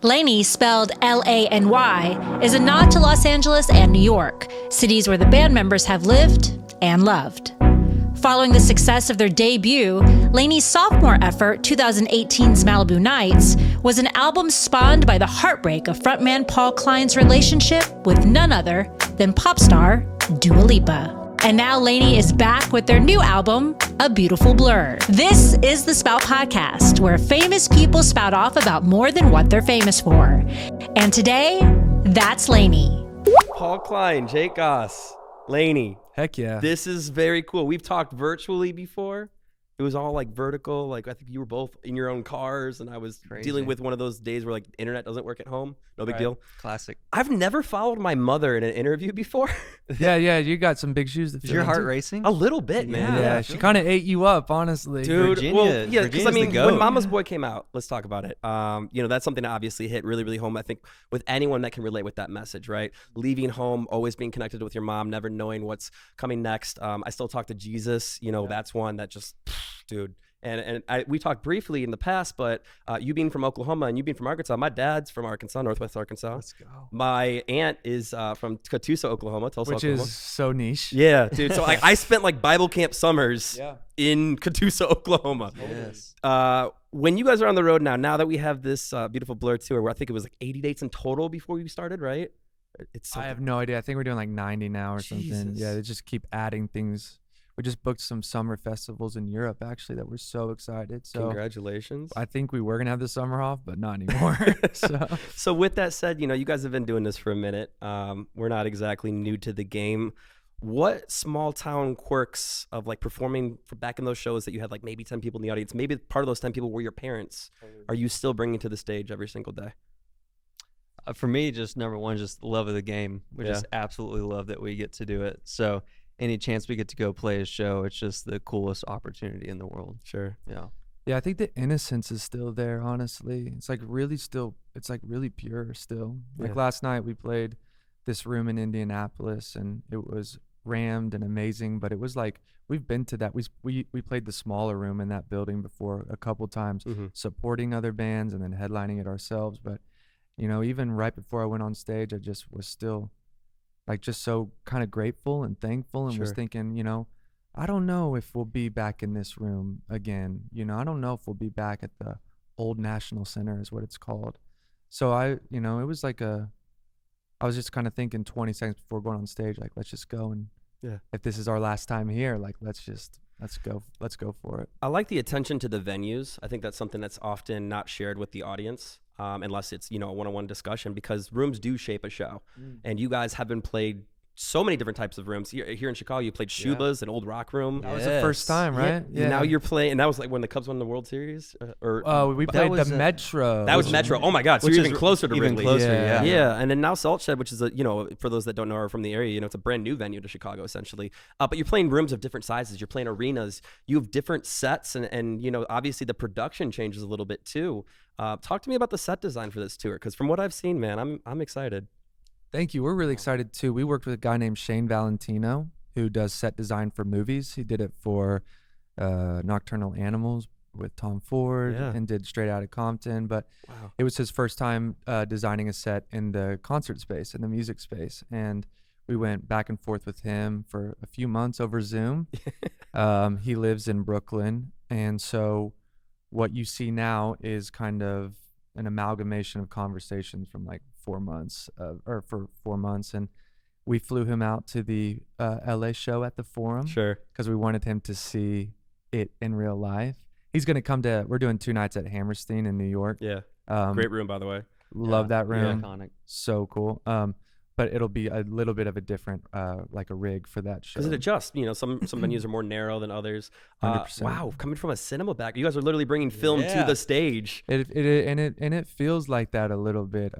LANY, spelled LANY, is a nod to Los Angeles and New York, cities where the band members have lived and loved. Following the success of their debut, LANY's sophomore effort, 2018's Malibu Nights, was an album spawned by the heartbreak of frontman Paul Klein's relationship with none other than pop star Dua Lipa. And now LANY is back with their new album, A Beautiful Blur. This is the Spout Podcast, where famous people spout off about more than what they're famous for. And today, that's LANY. Paul Klein, Jake Goss, LANY. Heck yeah. This is very cool. We've talked virtually before. It was all like vertical. Like I think you were both in your own cars, and I was dealing with one of those days where like the internet doesn't work at home. No big deal. Classic. I've never followed my mother in an interview before. Yeah, you got some big shoes to fill. Is your heart into. racing? A little bit, man. Yeah, she kind of ate you up, honestly. Dude, Virginia, because I mean, when Mama's Boy came out, let's talk about it. That's something that obviously hit really, really home. I think with anyone that can relate with that message, right? Leaving home, always being connected with your mom, never knowing what's coming next. I still talk to Jesus. That's one that just, dude. And we talked briefly in the past, but you being from Oklahoma and you being from Arkansas, my dad's from Arkansas, Northwest Arkansas. Let's go. My aunt is from Catoosa, Oklahoma, Tulsa, Which Oklahoma. is so niche. Yeah, dude. So I spent like Bible camp summers in Catoosa, Oklahoma. Yes. When you guys are on the road now that we have this Beautiful Blur tour, where I think it was like 80 dates in total before we started, right? I have no idea. I think we're doing like 90 now or something. Jesus. Yeah, they just keep adding things. We just booked some summer festivals in Europe, actually, that we're so excited. So congratulations. I think we were going to have the summer off, but not anymore. So with that said, you guys have been doing this for a minute. We're not exactly new to the game. What small town quirks of like performing back in those shows that you had like maybe 10 people in the audience, maybe part of those 10 people were your parents, are you still bringing to the stage every single day? For me, just number one, just the love of the game. We just absolutely love that we get to do it. So any chance we get to go play a show, it's just the coolest opportunity in the world. Sure. Yeah, I think the innocence is still there, honestly. It's like really really pure still. Like last night we played this room in Indianapolis and it was rammed and amazing, but it was like, we've been to that. We played the smaller room in that building before a couple times, supporting other bands and then headlining it ourselves. But, even right before I went on stage, I just was still like just so kind of grateful and thankful and was thinking, I don't know if we'll be back in this room again. I don't know if we'll be back at the old National Center is what it's called. So it was like I was just kind of thinking 20 seconds before going on stage, like, let's just go. And if this is our last time here, like, let's go for it. I like the attention to the venues. I think that's something that's often not shared with the audience. Unless it's, a one-on-one discussion, because rooms do shape a show. And you guys have been played so many different types of rooms. Here in Chicago, you played Shuba's, an old rock room. That was the first time, right? Yeah. Now you're playing, and that was like when the Cubs won the World Series? We played the Metro. That was Metro. Oh my God, so you're even closer to Wrigley. Yeah. And then now Salt Shed, which is for those that don't know or are from the area, it's a brand new venue to Chicago, essentially. But you're playing rooms of different sizes. You're playing arenas. You have different sets, and obviously the production changes a little bit too. Talk to me about the set design for this tour, because from what I've seen, man, I'm excited. Thank you. We're really excited too. We worked with a guy named Shane Valentino who does set design for movies. He did it for Nocturnal Animals with Tom Ford and did Straight Outta Compton. But it was his first time designing a set in the concert space, in the music space. And we went back and forth with him for a few months over Zoom. He lives in Brooklyn. And so what you see now is kind of an amalgamation of conversations from like 4 months, for 4 months. And we flew him out to the LA show at the Forum. Sure. Because we wanted him to see it in real life. He's going to come we're doing 2 nights at Hammerstein in New York. Yeah. Great room, by the way. Love that room. Iconic. So cool. But it'll be a little bit of a different, like a rig for that show. Because it adjusts. Some venues are more narrow than others. 100%. Wow, coming from a cinema back, you guys are literally bringing film to the stage. It feels like that a little bit.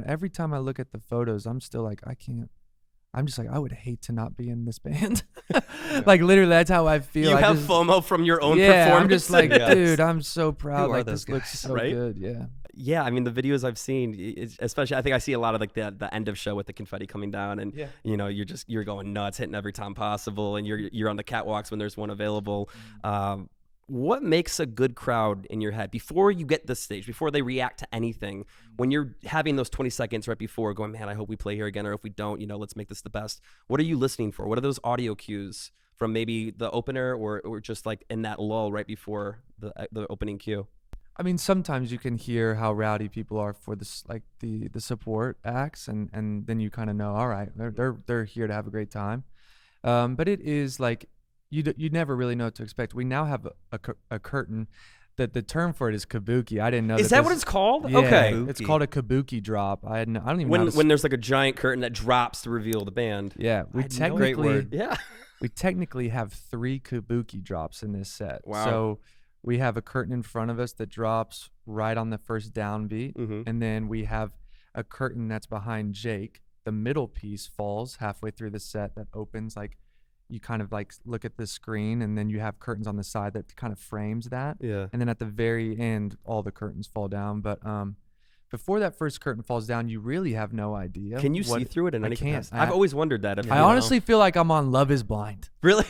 Every time I look at the photos, I'm still like, I'm just like, I would hate to not be in this band. Like literally, that's how I feel. You have FOMO from your own performance. I'm just like, dude, I'm so proud. Like this looks so good. Yeah. Yeah, I mean the videos I've seen, especially I think I see a lot of like the end of show with the confetti coming down, and you're going nuts, hitting every time possible, and you're on the catwalks when there's one available. what makes a good crowd in your head before you get this stage, before they react to anything, when you're having those 20 seconds right before going, man, I hope we play here again, or if we don't, let's make this the best. What are you listening for? What are those audio cues from maybe the opener or just like in that lull right before the opening cue? I mean, sometimes you can hear how rowdy people are for this, like the support acts, and then you kind of know, all right, they're here to have a great time. But it is like you never really know what to expect. We now have a curtain. The term for it is kabuki. I didn't know. Is that what it's called? Yeah, okay, it's called a kabuki drop. I don't even know. When there's like a giant curtain that drops to reveal the band. Yeah, we Great word. we technically have 3 kabuki drops in this set. Wow. So we have a curtain in front of us that drops right on the first downbeat, and then we have a curtain that's behind Jake. The middle piece falls halfway through the set that opens, like you kind of like look at the screen, and then you have curtains on the side that kind of frames that. Yeah. And then at the very end, all the curtains fall down. But before that first curtain falls down, you really have no idea. Can you see through it in any capacity? I've always wondered that. I honestly feel like I'm on Love is Blind. Really?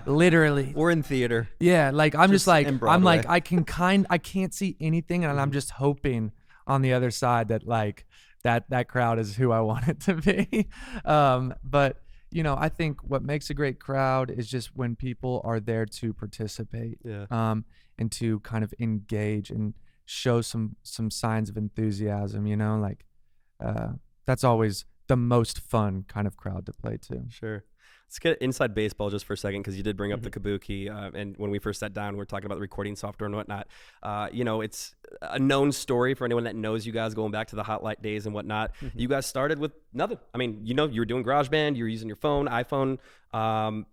Literally. We're in theater. Yeah, like I'm just like I'm like Broadway. I can't see anything, and I'm just hoping on the other side that like that crowd is who I want it to be. But I think what makes a great crowd is just when people are there to participate, and to kind of engage and show some signs of enthusiasm. That's always the most fun kind of crowd to play to. Sure. Let's get inside baseball just for a second, because you did bring up the kabuki, and when we first sat down, we were talking about the recording software and whatnot. It's a known story for anyone that knows you guys going back to the Hot Light days and whatnot. You guys started with nothing. I mean, you were doing GarageBand, you were using your phone, iPhone,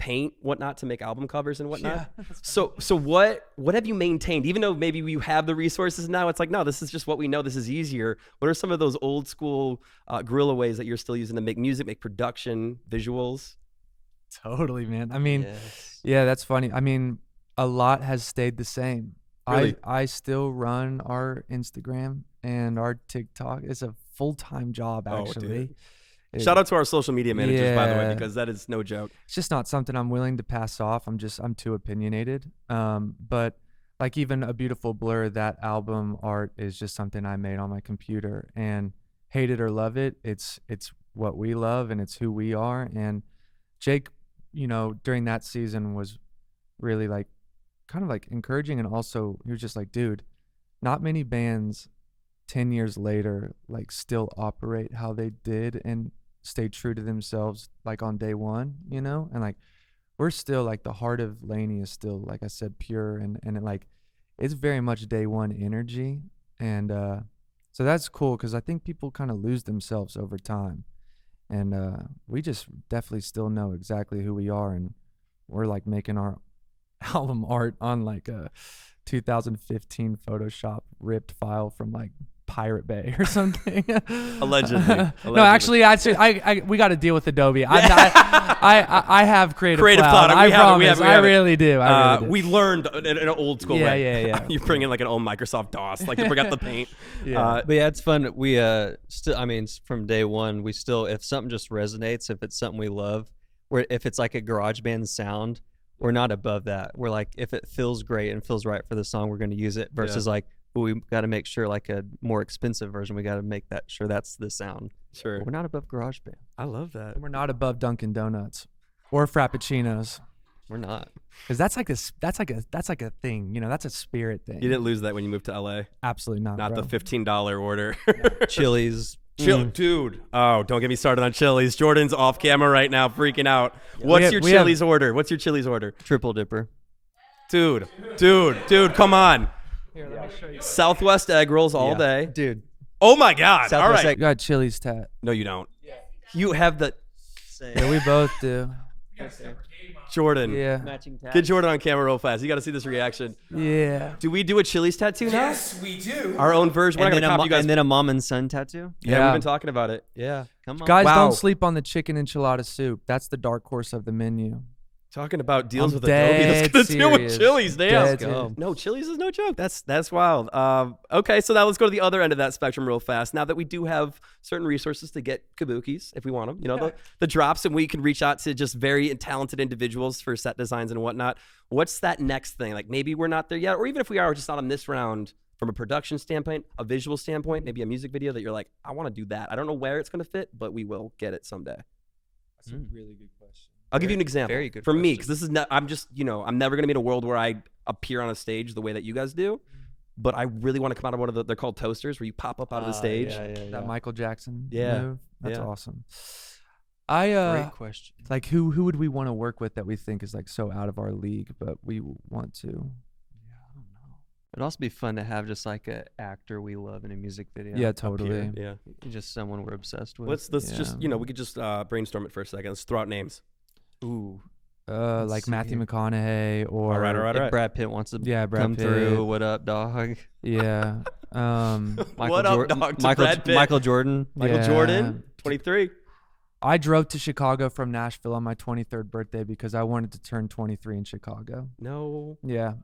Paint, whatnot to make album covers and whatnot. Yeah, so what have you maintained? Even though maybe you have the resources now, it's like, no, this is just what we know. This is easier. What are some of those old school guerrilla ways that you're still using to make music, make production, visuals? Totally, man. I mean, Yes. yeah, that's funny. I mean, a lot has stayed the same. Really? I still run our Instagram and our TikTok. It's a full-time job, actually. Shout out to our social media managers, by the way, Yeah. because that is no joke. It's just not something I'm willing to pass off. I'm too opinionated. But like even A Beautiful Blur, that album art is just something I made on my computer, and hate it or love it, it's what we love and it's who we are. And Jake, during that season was really like kind of like encouraging, and also he was just like, dude, not many bands 10 years later like still operate how they did and stay true to themselves like on day one, and like we're still like the heart of LANY is still, like I said, pure, and like it's very much day one energy. And so that's cool, because I think people kind of lose themselves over time. And we just definitely still know exactly who we are, and we're like making our album art on like a 2015 Photoshop ripped file from like Pirate Bay or something. Allegedly. No, actually, we got to deal with Adobe. I have Creative Cloud. Cloud. I promise. We have I really do. We learned in an old school way. Yeah. You bring in like an old Microsoft DOS, like you forgot the paint. But yeah, it's fun. We still, I mean, from day one, we still, if something just resonates, if it's something we love, if it's like a GarageBand sound, we're not above that. We're like, if it feels great and feels right for the song, we're going to use it. Versus like, we got to make sure like a more expensive version, we got to make that sure that's the sound. Sure. But we're not above GarageBand. I love that. And we're not above Dunkin' Donuts or Frappuccinos, We're not. because that's like a thing. That's a spirit thing. You didn't lose that when you moved to LA. Absolutely not. Not bro. the $15 order. Chili's. Dude. Oh, don't get me started on Chili's. Jordan's off camera right now, freaking out. What's your we have- Chili's order? What's your Chili's order? Triple Dipper. Dude, come on. Here, let me show you. Southwest egg rolls all day. Dude. Oh my God. All Southwest right. You got Chili's tat. No, you don't. You have the Yeah, we both do. Jordan. Yeah. Matching tabs. Get Jordan on camera real fast. You got to see this reaction. Yeah. Do we do a Chili's tattoo now? Yes, we do. Our own version. We're And not then, gonna copy you guys. and then a mom and son tattoo. yeah, Yeah. we've been talking about it. Yeah. Come on. Guys, Wow. don't sleep on the chicken enchilada soup. That's the dark horse of the menu. Talking about deals I'm with Adobe, that's gonna deal with serious. Chili's. Damn. Dead serious. No, Chili's is no joke. That's wild. Okay, so now let's go to the other end of that spectrum real fast. Now that we do have certain resources to get kabukis if we want them, you know, the drops, and we can reach out to just very talented individuals for set designs and whatnot. What's that next thing? Like maybe we're not there yet, or even if we are, just not on this round. From a production standpoint, a visual standpoint, maybe a music video that you're like, I want to do that. I don't know where it's gonna fit, but we will get it someday. That's a really good question. I'll give you an example. Very good For me, question. because this is not, I'm just, you know, I'm never going to be in a world where I appear on a stage the way that you guys do, but I really want to come out of one of they're called toasters, where you pop up out of the stage. That Michael Jackson Yeah. move. That's Yeah. awesome. Great question. Like who would we want to work with that we think is like so out of our league, but we want to? It'd also be fun to have just like an actor we love in a music video. Yeah, Up totally. here. Yeah. Just someone we're obsessed with. Let's just, Yeah. you know, we could just brainstorm it for a second. Let's throw out names. Ooh. Like Matthew McConaughey or All right. If Brad Pitt wants to Yeah, Brad come Pitt. through, what up, dog? Yeah. What up, dog, to Brad Pitt? Michael Jordan. Michael Yeah. Jordan, 23. I drove to Chicago from Nashville on my 23rd birthday because I wanted to turn 23 in Chicago. No. Yeah.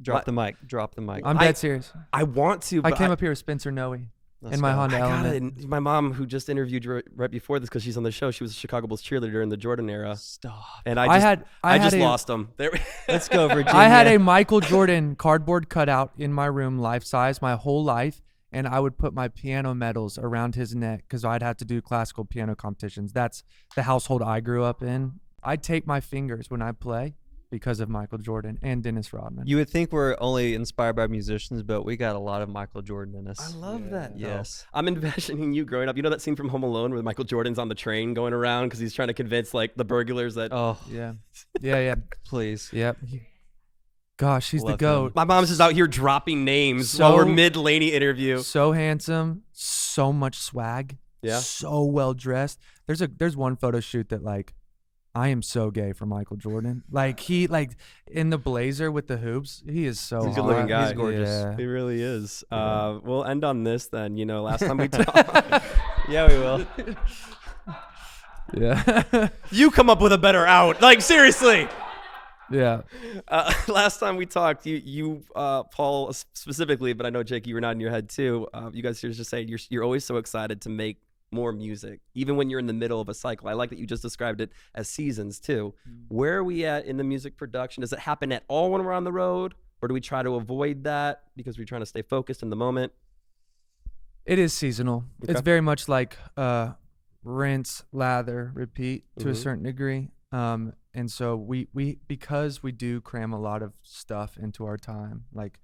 Drop the mic. Drop the mic. I'm dead serious. I want to, I but came up here with Spencer Noe Let's in my go. Honda I got Element. it. My mom, who just interviewed you right before this, because she's on the show, she was a Chicago Bulls cheerleader during the Jordan era. Stop. And I I had just a- lost them. There. Let's go, Virginia. I had a Michael Jordan cardboard cutout in my room, life size, my whole life, and I would put my piano medals around his neck because I'd have to do classical piano competitions. That's the household I grew up in. I tape my fingers when I play because of Michael Jordan and Dennis Rodman. You would think we're only inspired by musicians, but we got a lot of Michael Jordan in us. I love that. though. Yes. I'm envisioning you growing up. You know that scene from Home Alone where Michael Jordan's on the train going around because he's trying to convince like the burglars that. Oh, Yeah. Yeah. please. Yep. Gosh, he's the Love goat. him. My mom's just out here dropping names So- while we're mid LANY interview. So handsome, so much swag. Yeah. So well dressed. There's one photo shoot that like I am so gay for Michael Jordan. Like he like in the blazer with the hoops. He is so He's a hot. good-looking guy. He's gorgeous. He Yeah. really is. We'll end on this then. You know, last time we talked, Yeah, we will. Yeah. you come up with a better out. Like seriously. Yeah. Last time we talked, you Paul specifically, but I know Jake, you were nodding your head too. You guys were just saying you're always so excited to make more music, even when you're in the middle of a cycle. I like that you just described it as seasons too. Where are we at in the music production? Does it happen at all when we're on the road, or do we try to avoid that because we're trying to stay focused in the moment? It is seasonal. Okay. It's very much like rinse, lather, repeat to a Mhm. certain degree. And so we because we do cram a lot of stuff into our time. Like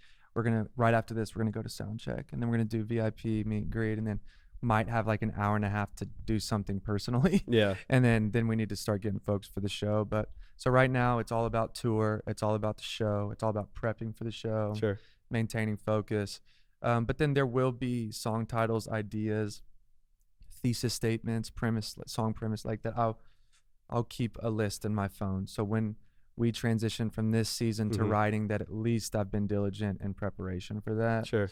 right after this, we're gonna go to sound check, and then we're gonna do VIP meet and greet, and then might have like an hour and a half to do something personally. Yeah. And then we need to start getting folks for the show. But so right now it's all about tour. It's all about the show. It's all about prepping for the show, Sure. maintaining focus. But then there will be song titles, ideas, thesis statements, song premise like that. I'll keep a list in my phone. So when we transition from this season to Mhm. writing, that at least I've been diligent in preparation for that. Sure.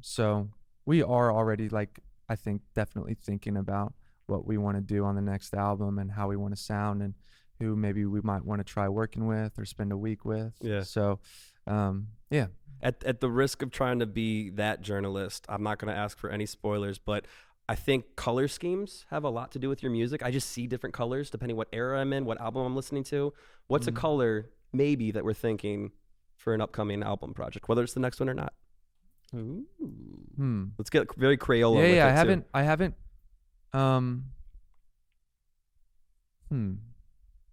So we are already like, I think definitely thinking about what we want to do on the next album and how we want to sound and who maybe we might want to try working with or spend a week with. Yeah. So, yeah. At the risk of trying to be that journalist, I'm not going to ask for any spoilers, but I think color schemes have a lot to do with your music. I just see different colors depending what era I'm in, what album I'm listening to. What's a color maybe that we're thinking for an upcoming album project, whether it's the next one or not? Ooh. Let's get very Crayola. Yeah, with yeah. it, too. I haven't.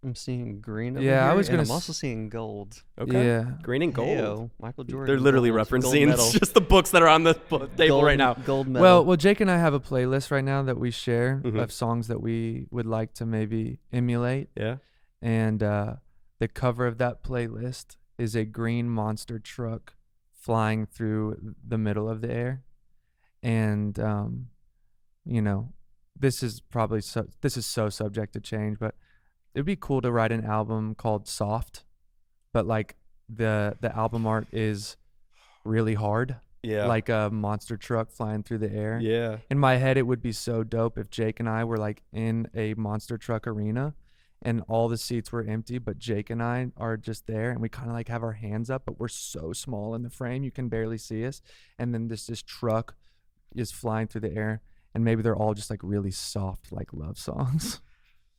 I'm seeing green. Over Yeah, I here, was and gonna I'm also seeing gold. Okay. Yeah. Green and gold. Heyo, Michael Jordan. They're literally gold referencing medal. it's just the books that are on the table right now. Gold medal. Well, Jake and I have a playlist right now that we share Mhm. of songs that we would like to maybe emulate. Yeah. And the cover of that playlist is a green monster truck flying through the middle of the air. And, you know, this is so subject to change, but it'd be cool to write an album called Soft, but like the album art is really hard. Yeah. Like a monster truck flying through the air. Yeah. In my head, it would be so dope if Jake and I were like in a monster truck arena and all the seats were empty, but Jake and I are just there, and we kind of like have our hands up, but we're so small in the frame you can barely see us. And then this truck is flying through the air, and maybe they're all just like really soft like love songs.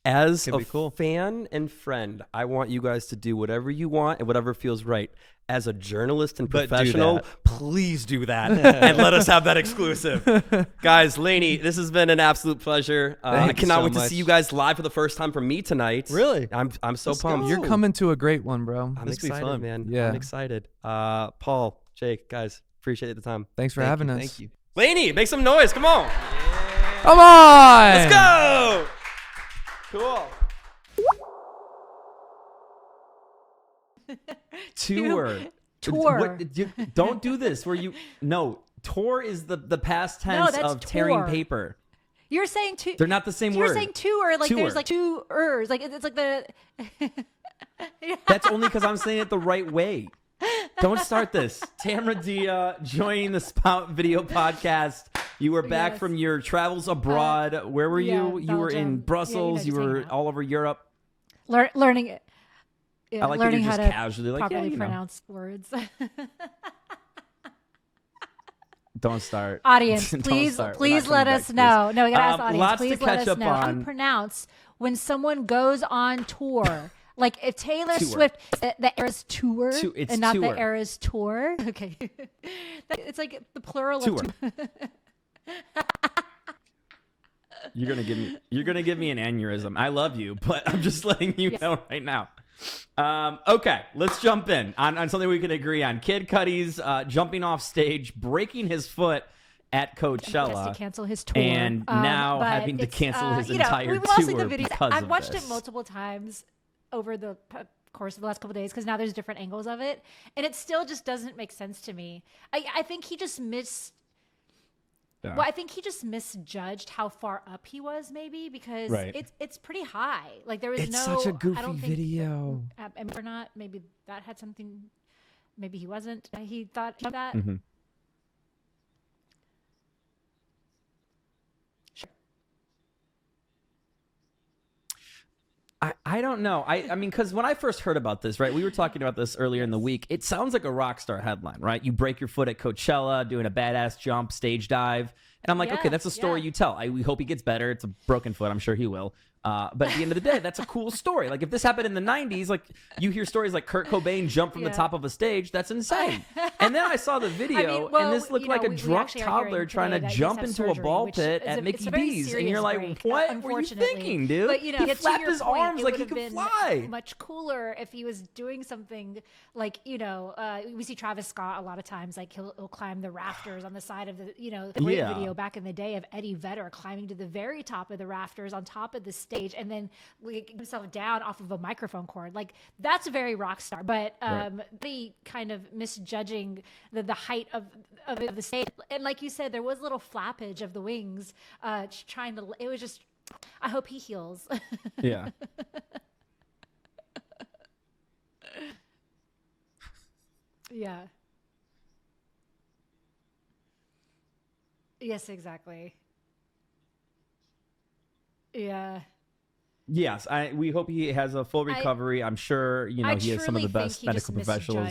As Could a be cool. fan and friend, I want you guys to do whatever you want and whatever feels right. As a journalist and But do professional, that. please do that and let us have that exclusive. Guys, LANY, this has been an absolute pleasure. I Thank you cannot so wait to much. see you guys live for the first time from me tonight. Really? I'm so Let's pumped. go. You're coming to a great one, bro. I'm This will be excited, fun. man. Yeah. I'm excited. Paul, Jake, guys, appreciate the time. Thanks for Thank having you, us. Thank you. LANY, make some noise. Come on. Come on. Let's go. Cool. Tour. Tour. Don't do this where you no. Tour is the past tense that's of tearing tour. paper. You're saying two. They're not the same You're word. saying tour, like Tour. there's like two ers, like it's like the. That's only because I'm saying it the right way. Don't start this. Tamara Dia joining the Spout video podcast. You were back Yes. from your travels abroad. Where were you? yeah, You were in Belgium. Yeah, Brussels. you you know, just were hanging out. all over Europe. Learning it. Yeah, I like that learning you're how just to casually like, yeah, properly you know. pronounce words. Don't start. Audience, Don't please, start. We're please not let coming us back to know. No, we gotta ask the audience. lots to Please let catch us up know how on. you pronounce when someone goes on tour. Like if Taylor Tour. Swift, the Eras tour, It's and not tour. the Eras tour. Okay, it's like the plural Tour. of tour. You're gonna give me an aneurysm. I love you, but I'm just letting you know right now. Okay, let's jump in on something we can agree on. Kid Cudi's jumping off stage, breaking his foot at He has Coachella, to cancel his tour, and now but having to it's, cancel his you know, entire we watched, like, tour the videos. because I've of watched this. it multiple times over the course of the last couple of days because now there's different angles of it, and it still just doesn't make sense to me. I think he just Yeah. Well, I think he just misjudged how far up he was, maybe because Right. it's pretty high. Like there was It's no. such a I goofy don't think, video. And or not. Maybe that had something. Maybe he wasn't. He thought that. Mhm. I don't know. I mean, because when I first heard about this, right, we were talking about this earlier in the week. It sounds like a rock star headline, right? You break your foot at Coachella, doing a badass jump, stage dive. And I'm like, okay, that's a story you tell. We hope he gets better. It's a broken foot. I'm sure he will. But at the end of the day, that's a cool story. Like if this happened in the 90s, like you hear stories like Kurt Cobain jump from the top of a stage. That's insane. And then I saw the video, and this looked like a drunk toddler trying to jump into a ball pit at Mickey D's. And you're like, what were you thinking, dude? But, you know, he to flapped your his point, arms it like would he have could been fly. much cooler if he was doing something like, you know, we see Travis Scott a lot of times, like he'll climb the rafters on the side of the, you know, the great video back in the day of Eddie Vedder climbing to the very top of the rafters on top of the stage and then himself down off of a microphone cord. Like that's very rock star, but the kind of misjudging the height of the stage. And like you said, there was a little flappage of the wings trying to, it was just, I hope he heals. Yeah. Yeah. Yes, exactly. Yeah. Yes, we hope he has a full recovery. I'm sure he has some of the best medical professionals.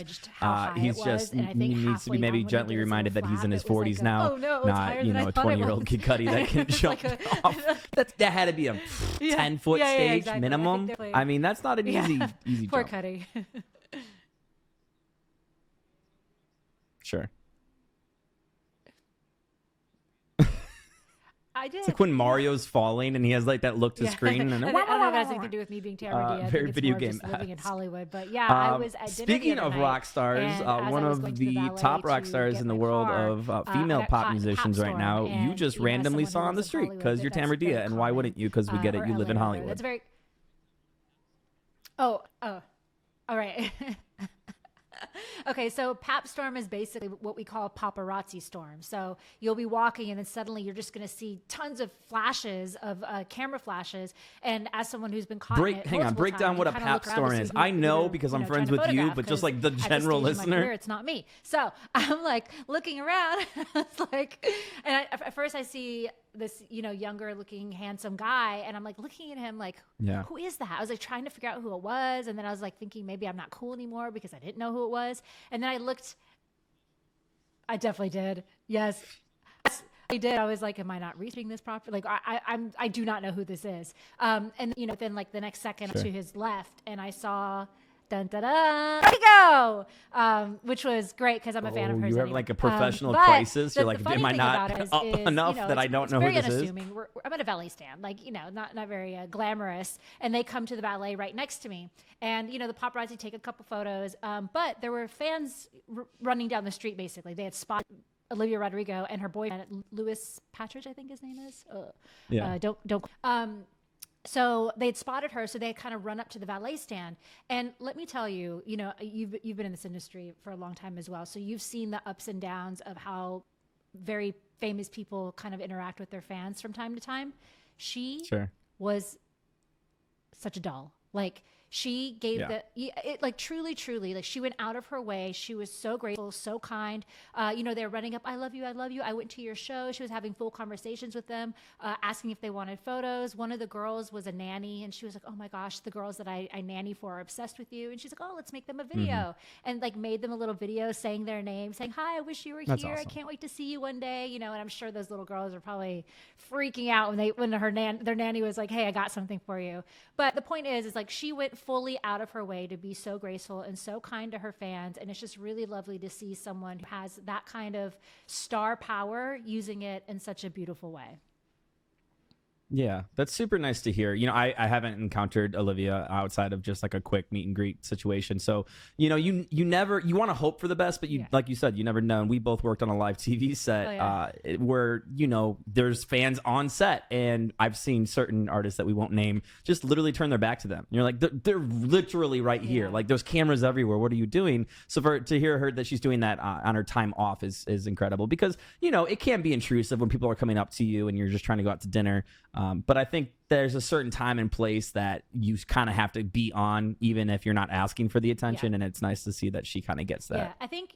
He's just he needs to be maybe gently reminded that he's in his 40s now, not a 20-year-old Kid Cudi that can jump off. That had to be a 10-foot stage exactly. minimum. I mean, that's not an easy Poor jump. Cudi. Sure. I did. It's like when Mario's falling and he has like that look to screen. And I don't know if that has anything to do with me being Tamara Dia. I very think it's video more game just living in ads. Hollywood. But yeah, I was at dinner speaking the other of night, rock stars, and as one I was of going to the valet top rock to stars get in the my world car, of I female got pop caught in the musicians pop right storm, now, and, you just you know, as randomly someone saw who on the lives in street Hollywood, because you're that's Tamara very Dia. And why common, wouldn't you? Because we get it. or You live in LA, Hollywood. That's very. Oh, all right. Okay, so Pap Storm is basically what we call paparazzi storm. So you'll be walking and then suddenly you're just going to see tons of flashes of camera flashes. And as someone who's been caught in it Hang on, break down what a Pap Storm is. I know because I'm friends with you, but just like the general listener. Career, it's not me. So I'm like looking around. It's like, and at first I see this, younger looking, handsome guy. And I'm like looking at him like, who is that? I was like trying to figure out who it was. And then I was like thinking maybe I'm not cool anymore because I didn't know who it was. And then I looked, I definitely did. Yes, I did. I was like, am I not reading this properly? Like I do not know who this is. And then like the next second to his left and I saw dun, dun, dun, there we go, which was great because I'm a fan of hers. You have anyway. like a professional crisis. You're like, am I not is, enough that I don't know who this is? I'm at a valet stand, like, not very glamorous. And they come to the valet right next to me. And, the paparazzi take a couple photos. But there were fans running down the street, basically. They had spotted Olivia Rodrigo and her boyfriend, Louis Patridge, I think his name is. So they had spotted her, so they had kind of run up to the valet stand. And let me tell you, you've been in this industry for a long time as well. So you've seen the ups and downs of how very famous people kind of interact with their fans from time to time. She was such a doll. Like, she gave truly, like she went out of her way. She was so grateful, so kind. They're running up, I love you, I love you. I went to your show. She was having full conversations with them, asking if they wanted photos. One of the girls was a nanny and she was like, oh my gosh, the girls that I nanny for are obsessed with you. And she's like, oh, let's make them a video. And like made them a little video saying their name, saying, hi, I wish you were here. Awesome. I can't wait to see you one day. And I'm sure those little girls are probably freaking out when their nanny was like, hey, I got something for you. But the point is like she went fully out of her way to be so graceful and so kind to her fans. And it's just really lovely to see someone who has that kind of star power using it in such a beautiful way. Yeah, that's super nice to hear. I haven't encountered Olivia outside of just like a quick meet and greet situation. So, you want to hope for the best, but like you said, you never know. And we both worked on a live TV set where, there's fans on set. And I've seen certain artists that we won't name just literally turn their back to them. And you're like, they're literally right here. Like there's cameras everywhere. What are you doing? So to hear her that she's doing that on her time off is incredible because, it can be intrusive when people are coming up to you and you're just trying to go out to dinner. But I think there's a certain time and place that you kind of have to be on, even if you're not asking for the attention. And it's nice to see that she kind of gets that. Yeah, I think,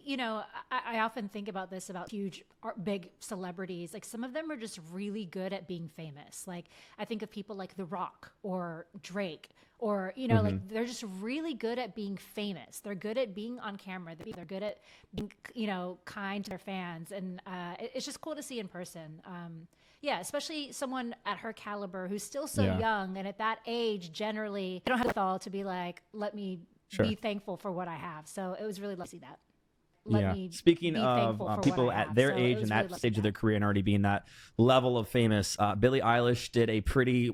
I often think about this about huge, big celebrities. Like some of them are just really good at being famous. Like I think of people like The Rock or Drake or, like they're just really good at being famous. They're good at being on camera. They're good at being, kind to their fans. And it's just cool to see in person. Yeah, especially someone at her caliber who's still so young. And at that age, generally, they don't have the thought to be like, let me be thankful for what I have. So it was really lovely to see that. Speaking of people at their age and that stage of their career and already being that level of famous, Billie Eilish did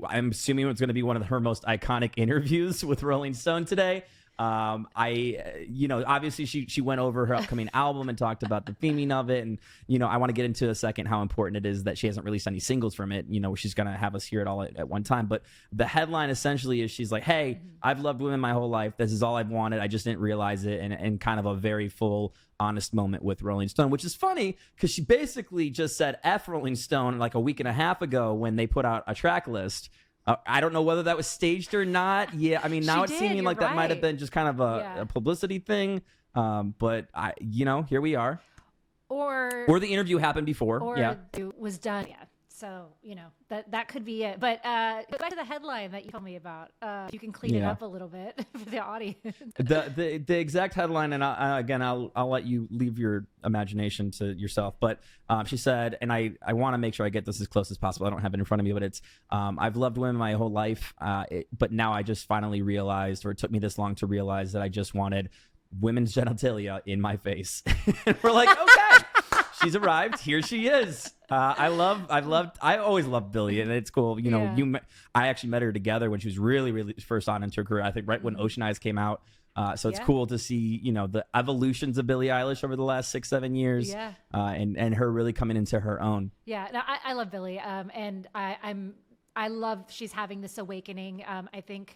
I'm assuming it's going to be one of her most iconic interviews with Rolling Stone today. Obviously she went over her upcoming album and talked about the theming of it. And, I want to get into a second how important it is that she hasn't released any singles from it. She's going to have us hear it all at one time. But the headline essentially is she's like, hey, I've loved women my whole life. This is all I've wanted. I just didn't realize it. And kind of a very full, honest moment with Rolling Stone, which is funny because she basically just said F Rolling Stone like a week and a half ago when they put out a track list. I don't know whether that was staged or not. Yeah, I mean, now it's seeming like that might have been just kind of a publicity thing. But here we are. Or the interview happened before. Or it was done. Yeah. So, that could be it. But back to the headline that you told me about. You can clean it up a little bit for the audience. The exact headline, and I'll let you leave your imagination to yourself. But she said, and I want to make sure I get this as close as possible. I don't have it in front of me, but it's I've loved women my whole life, but now I just finally realized, or it took me this long to realize that I just wanted women's genitalia in my face. And we're like, okay. She's arrived. Here she is. I always loved Billie, and it's cool. I actually met her together when she was really, really first on into her career. I think right when Ocean Eyes came out. So it's cool to see, the evolutions of Billie Eilish over the last 6-7 years. And her really coming into her own. Yeah, no, I love Billie. And I'm I love she's having this awakening. I think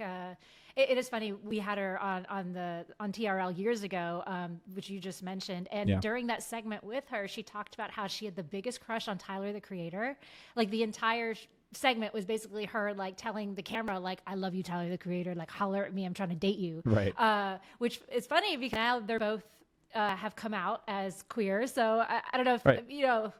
it is funny. We had her on TRL years ago, which you just mentioned. And during that segment with her, she talked about how she had the biggest crush on Tyler, the Creator. Like the entire segment was basically her like telling the camera, like, I love you, Tyler, the Creator. Like, holler at me. I'm trying to date you. Right. Which is funny because now they're both have come out as queer. So I don't know if, you know,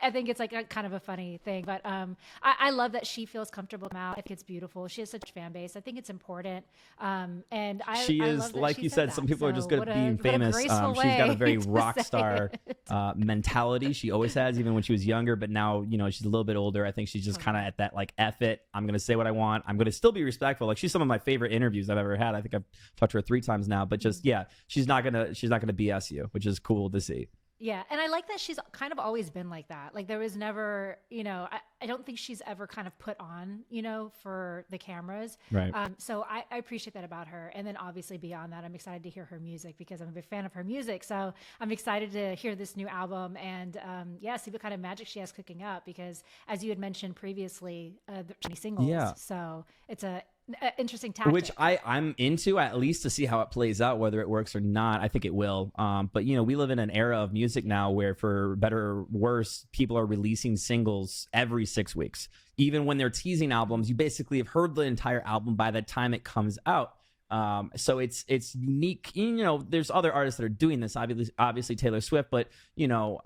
I think it's like a kind of a funny thing, but I love that she feels comfortable now. I think it's beautiful. She has such a fan base. I think it's important. And she I is, love that like she you said, some people are just good at being famous. She's got a very rock star mentality. She always has, even when she was younger, but now, you know, she's a little bit older. I think she's just kind of at that, like, F it. I'm going to say what I want. I'm going to still be respectful. Like, she's some of my favorite interviews I've ever had. I think I've talked to her 3 times now, but just, she's not going to BS you, which is cool to see. Yeah. And I like that she's kind of always been like that. Like there was never, you know, I don't think she's ever kind of put on, you know, for the cameras. Right. So I appreciate that about her. And then obviously beyond that, I'm excited to hear her music because I'm a big fan of her music. So I'm excited to hear this new album and see what kind of magic she has cooking up because as you had mentioned previously, there's many singles. Yeah. So it's a interesting tactic. Which I'm into, at least to see how it plays out, whether it works or not. I think it will. But, you know, we live in an era of music now where, for better or worse, people are releasing singles every 6 weeks. Even when they're teasing albums, you basically have heard the entire album by the time it comes out. So it's unique. You know, there's other artists that are doing this, obviously Taylor Swift, but, you know,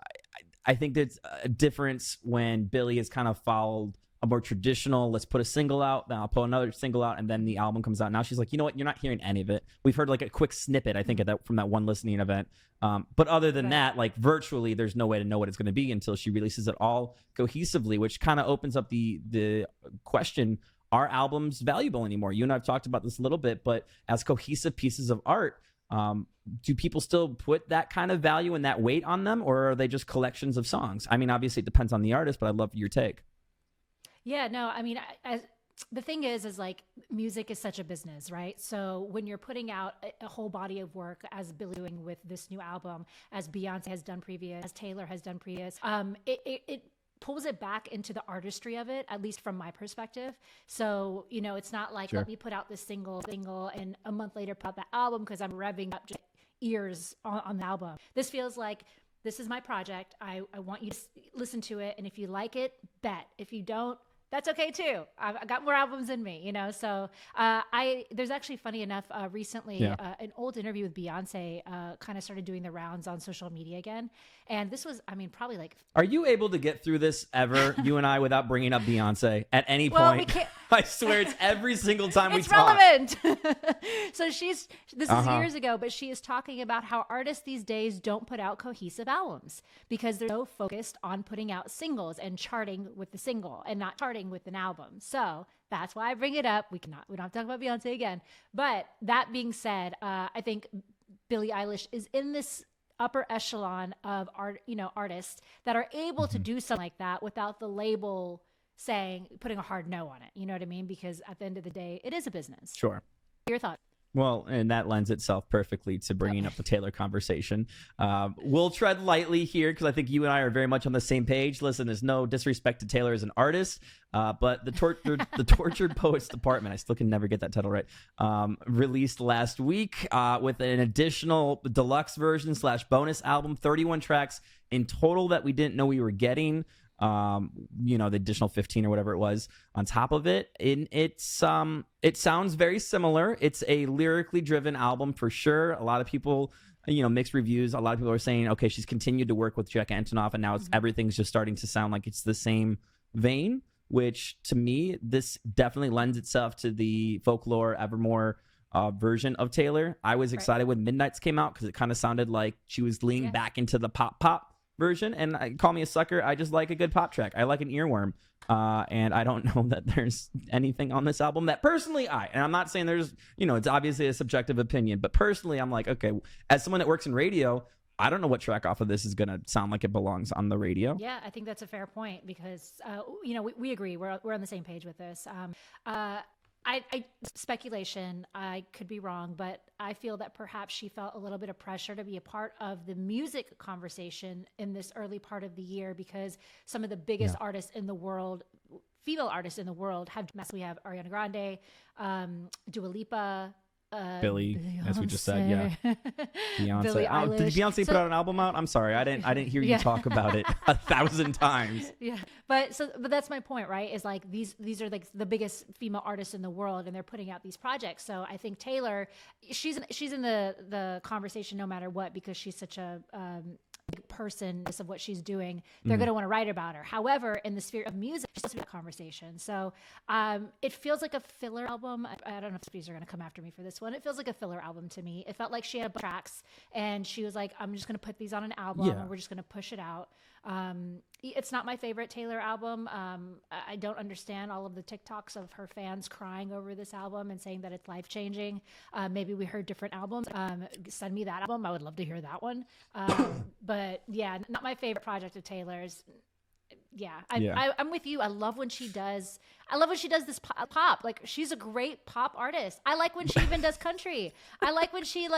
I think there's a difference when Billie has kind of followed a more traditional, let's put a single out, then I'll put another single out, and then the album comes out. Now she's like, you know what? You're not hearing any of it. We've heard like a quick snippet, I think, from that one listening event. But other than that, like virtually, there's no way to know what it's going to be until she releases it all cohesively, which kind of opens up the question, are albums valuable anymore? You and I have talked about this a little bit, but as cohesive pieces of art, do people still put that kind of value and that weight on them, or are they just collections of songs? I mean, obviously it depends on the artist, but I'd love your take. Yeah, no, I mean, the thing is like music is such a business, right? So when you're putting out a whole body of work, as Billie doing with this new album, as Beyonce has done previous, as Taylor has done previous, it pulls it back into the artistry of it, at least from my perspective. So, you know, it's not like, let me put out this single and a month later put out that album because I'm revving up just ears on the album. This feels like, this is my project. I want you to listen to it. And if you like it, bet. If you don't, that's okay too. I got more albums in me, you know? So there's actually, funny enough, recently an old interview with Beyonce kind of started doing the rounds on social media again. And this was, I mean, probably like... Are you able to get through this ever, you and I, without bringing up Beyonce at any point? We can't... I swear it's every single time we talk. It's relevant. So this is years ago, but she is talking about how artists these days don't put out cohesive albums because they're so focused on putting out singles and charting with the single and not charting with an album. So that's why I bring it up. We don't have to talk about Beyonce again. But that being said, I think Billie Eilish is in this upper echelon of artists that are able to do something like that without the label putting a hard no on it. You know what I mean? Because at the end of the day, it is a business. Sure. Your thoughts? Well, and that lends itself perfectly to bringing up the Taylor conversation. We'll tread lightly here because I think you and I are very much on the same page. Listen, there's no disrespect to Taylor as an artist, but the Tortured Poets Department, I still can never get that title right, released last week with an additional deluxe version / bonus album, 31 tracks in total that we didn't know we were getting. The additional 15 or whatever it was on top of it. And it sounds very similar. It's a lyrically driven album for sure. A lot of people, mixed reviews. A lot of people are saying, okay, she's continued to work with Jack Antonoff and now everything's just starting to sound like it's the same vein, which to me, this definitely lends itself to the folklore Evermore version of Taylor. I was excited when Midnights came out because it kind of sounded like she was leaning back into the pop version, and call me a sucker, I just like a good pop track. I like an earworm, and I don't know that there's anything on this album that personally and I'm not saying there's, it's obviously a subjective opinion, but personally I'm like, okay, as someone that works in radio, I don't know what track off of this is going to sound like it belongs on the radio. Yeah, I think that's a fair point because, we agree. We're on the same page with this. Speculation, I could be wrong, but I feel that perhaps she felt a little bit of pressure to be a part of the music conversation in this early part of the year because some of the biggest artists in the world female artists in the world have mess. We have Ariana Grande, Dua Lipa, Billy, as we just said, yeah. Beyonce. Billie Did Eilish. Beyonce put out an album out? I'm sorry, I didn't hear you talk about it 1,000 times. Yeah, but that's my point, right? Is like these are like the biggest female artists in the world, and they're putting out these projects. So I think Taylor, she's in the conversation no matter what, because she's such a big person of what she's doing. They're going to want to write about her. However, in the sphere of music, she's supposed to be a conversation. So it feels like a filler album. I don't know if Speeds are going to come after me for this one. It feels like a filler album to me. It felt like she had tracks, and she was like, I'm just going to put these on an album, and we're just going to push it out. It's not my favorite Taylor album. I don't understand all of the TikToks of her fans crying over this album and saying that it's life-changing. Maybe we heard different albums. Send me that album. I would love to hear that one. But yeah, not my favorite project of Taylor's. I'm with you. I love when she does this pop. Like, she's a great pop artist. I like when she even does country. I like when she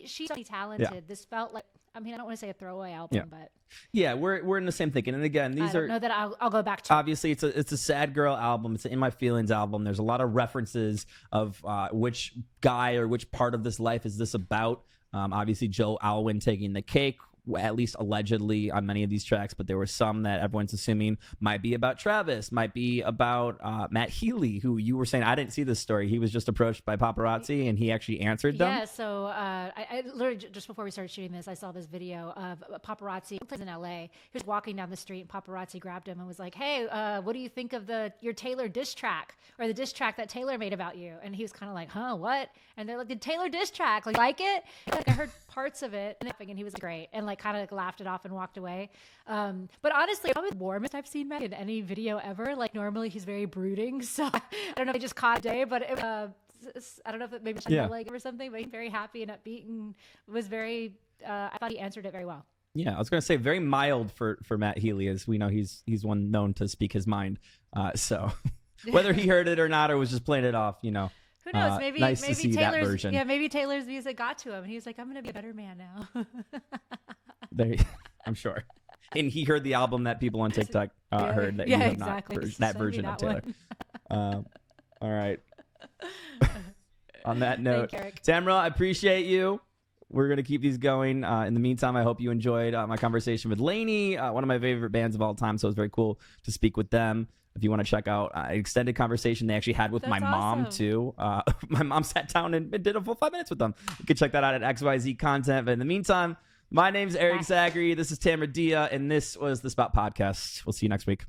she's so talented. Yeah. This felt like, I mean, I don't want to say a throwaway album, but yeah, we're in the same thinking. And again, these I don't know that I'll go back to. Obviously, it's a sad girl album. It's an In My Feelings album. There's a lot of references of which guy or which part of this life is this about. Obviously, Joe Alwyn taking the cake, at least allegedly, on many of these tracks, but there were some that everyone's assuming might be about Travis, might be about Matt Healy, who you were saying, I didn't see this story. He was just approached by paparazzi and he actually answered them. Yeah, so I literally, just before we started shooting this, I saw this video of a paparazzi in LA. He was walking down the street and paparazzi grabbed him and was like, hey, what do you think of your Taylor diss track, or the diss track that Taylor made about you? And he was kind of like, huh, what? And they're like, the Taylor diss track, like it? Like, I heard parts of it, and he was great, and like kind of laughed it off and walked away. But honestly, probably the warmest I've seen Matt in any video ever. Like, normally he's very brooding, so I don't know if they just caught a day, but I don't know if it maybe like or something, but he's very happy and upbeat, and was very I thought he answered it very well. Yeah, I was going to say very mild for Matt Healy, as we know he's one known to speak his mind. So whether he heard it or not, or was just playing it off, Who knows? Maybe nice to see Taylor's, that version. Yeah, maybe Taylor's music got to him, and he was like, I'm going to be a better man now. I'm sure. And he heard the album that people on TikTok heard that you have not heard that version of Taylor. All right. On that note, Tamra, I appreciate you. We're going to keep these going. In the meantime, I hope you enjoyed my conversation with LANY, one of my favorite bands of all time. So it was very cool to speak with them. If you want to check out an extended conversation they actually had with my mom, too. My mom sat down and did a full 5 minutes with them. You can check that out at XYZ Content. But in the meantime, my name's Erik Zachary. This is Tamra Dia, and this was the Spout Podcast. We'll see you next week.